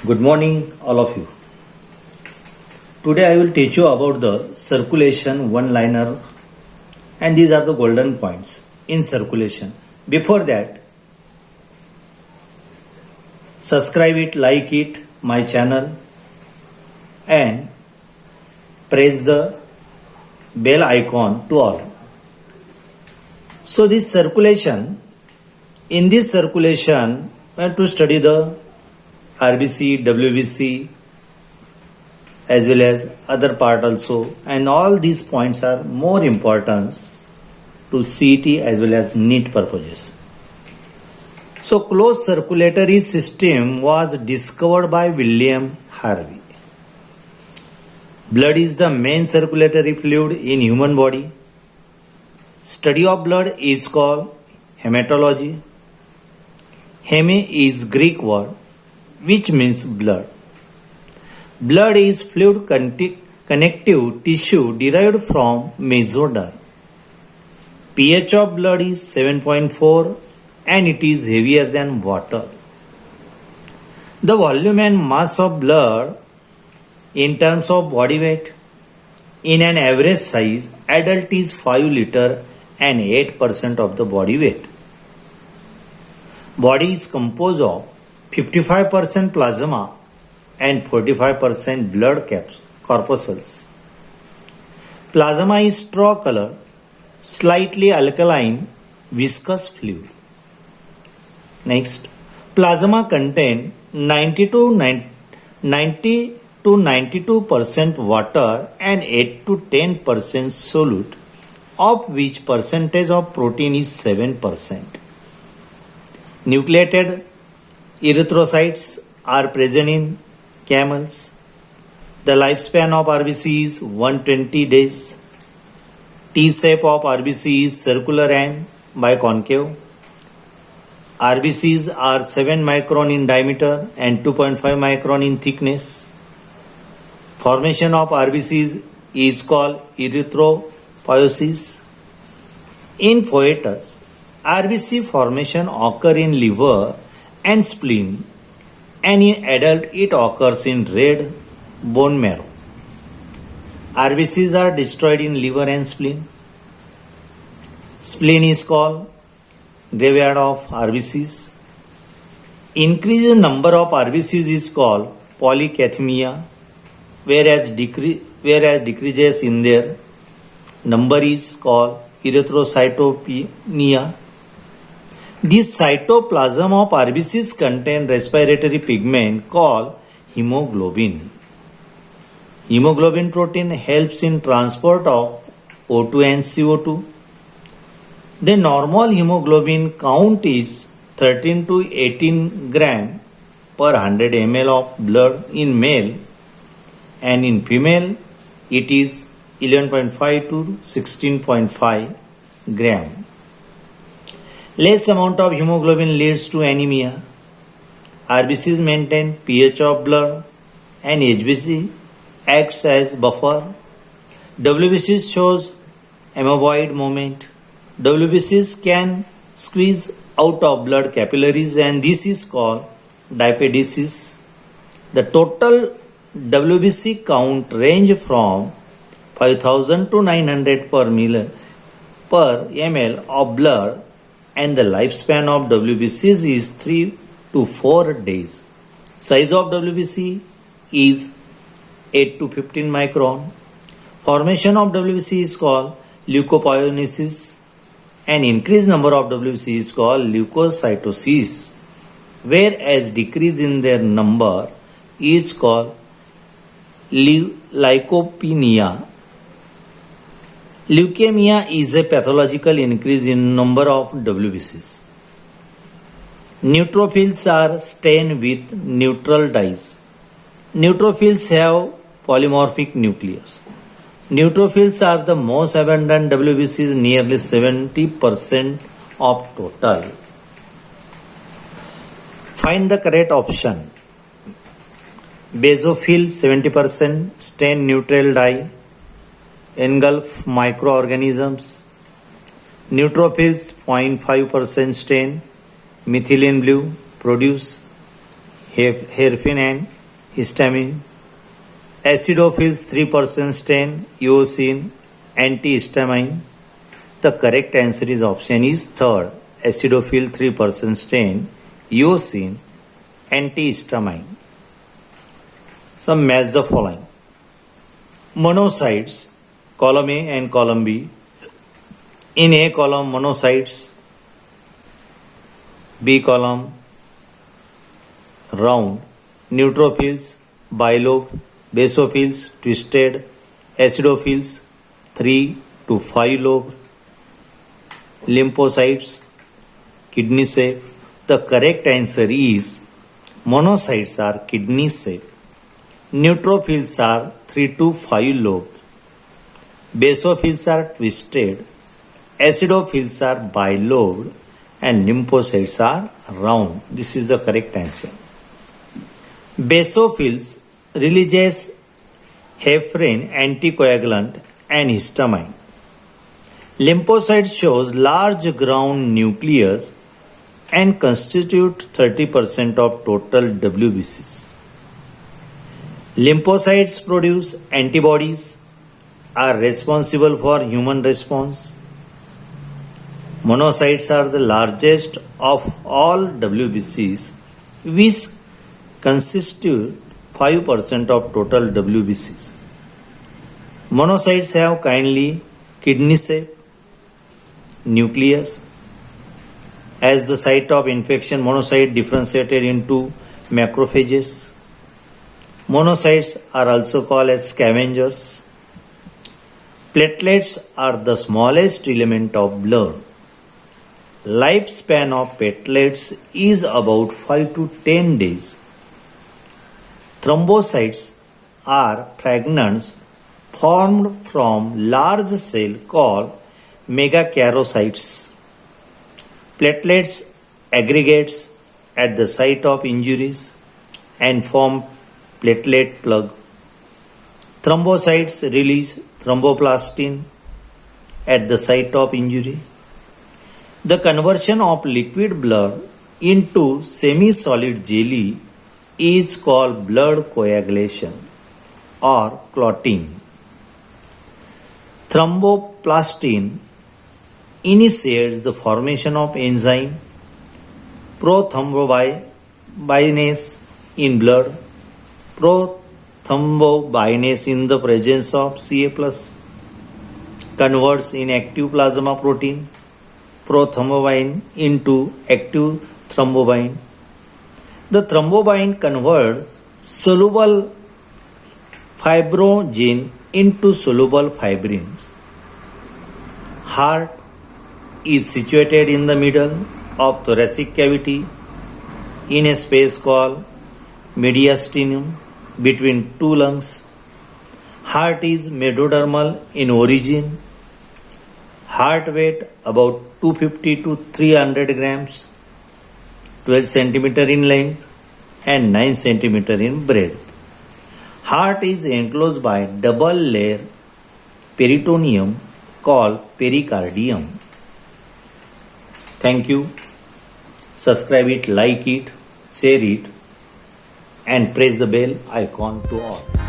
Good morning, all of you. Today I will teach you about the circulation one-liner, and these are the golden points in circulation. Before that, subscribe it, like it, my channel, and press the bell icon to all. So this circulation, in this circulation, we have to study the RBC, WBC, as well as other part also, and all these points are more important to CET as well as NEET purposes. So closed circulatory system was discovered by William Harvey. Blood is the main circulatory fluid in human body. Study of blood is called hematology. Heme is Greek word which means blood. Blood is fluid connective tissue derived from mesoderm. pH of blood is 7.4 and it is heavier than water. The volume and mass of blood in terms of body weight, in an average size, adult is 5 liter and 8% of the body weight. Body is composed of 55% plasma and 45% blood corpuscles. Plasma is straw color, slightly alkaline, viscous fluid. Next, plasma contains 90 to 92% water and 8 to 10% solute, of which percentage of protein is 7%. Nucleated erythrocytes are present in camels. The lifespan of RBC is 120 days. T-shape of RBC is circular and biconcave. RBCs are 7 micron in diameter and 2.5 micron in thickness. Formation of RBCs is called erythropoiesis. In fetus, RBC formation occur in liver and spleen, and in adult it occurs in red bone marrow. RBCs are destroyed in liver and spleen. Spleen is called graveyard of RBCs. Increase in number of RBCs is called polycythemia, whereas decreases in their number is called erythrocytopenia. This cytoplasm of RBCs contain respiratory pigment called hemoglobin. Hemoglobin protein helps in transport of O2 and CO2. The normal hemoglobin count is 13 to 18 gram per 100 ml of blood in male, and in female it is 11.5 to 16.5 gram. Less amount of hemoglobin leads to anemia. RBCs maintain pH of blood and HBC acts as buffer. WBC shows amoeboid movement. WBCs can squeeze out of blood capillaries and this is called diapedesis. The total WBC count range from 5000 to 900 per ml of blood, and the lifespan of WBCs is 3 to 4 days. Size of WBC is 8 to 15 micron. Formation of WBC is called leukopoiesis, and increased number of WBC is called leukocytosis, whereas decrease in their number is called leukopenia. Leukemia is a pathological increase in number of WBCs. Neutrophils are stained with neutral dyes. Neutrophils have polymorphic nucleus. Neutrophils are the most abundant WBCs, nearly 70% of total. Find the correct option. Basophil 70%, stain neutral dye, engulf microorganisms. Neutrophils 0.5% stain, methylene blue, produce hairpin and histamine. Acidophils 3% stain, eosin, antihistamine. The correct answer is option is third. Acidophil 3% stain, eosin, antihistamine. Some match the following. Monocytes, column A and column B. In A column, monocytes, B column, round, neutrophils, bilobe, basophils, twisted, acidophils, 3 to 5 lobe, lymphocytes, kidney shape. The correct answer is monocytes are kidney shape. Neutrophils are 3 to 5 lobes. Basophils are twisted. Acidophils are bilobed. And lymphocytes are round. This is the correct answer. Basophils releases heparin, anticoagulant, and histamine. Lymphocytes shows large ground nucleus and constitute 30% of total WBCs. Lymphocytes produce antibodies, are responsible for human response. Monocytes are the largest of all WBCs, which constitute 5% of total WBCs. Monocytes have kindly kidney shape, nucleus. As the site of infection, monocyte differentiated into macrophages. Monocytes are also called as scavengers. Platelets are the smallest element of blood. Lifespan of platelets is about 5 to 10 days. Thrombocytes are fragments formed from large cells called megakaryocytes. Platelets aggregates at the site of injuries and form platelet plug. Thrombocytes release thromboplastin at the site of injury. The conversion of liquid blood into semi-solid jelly is called blood coagulation or clotting. Thromboplastin initiates the formation of enzyme prothrombobinase in blood. Prothrombobinase in the presence of Ca+ converts inactive plasma protein prothrombin into active thrombobin. The thrombobin converts soluble fibrogen into soluble fibrins. Heart is situated in the middle of thoracic cavity in a space called mediastinum between two lungs. Heart is mesodermal in origin. Heart weight about 250 to 300 grams, 12 centimeter in length and 9 centimeter in breadth. Heart is enclosed by double layer peritoneum called pericardium. Thank you. Subscribe it, like it, share it and press the bell icon to all.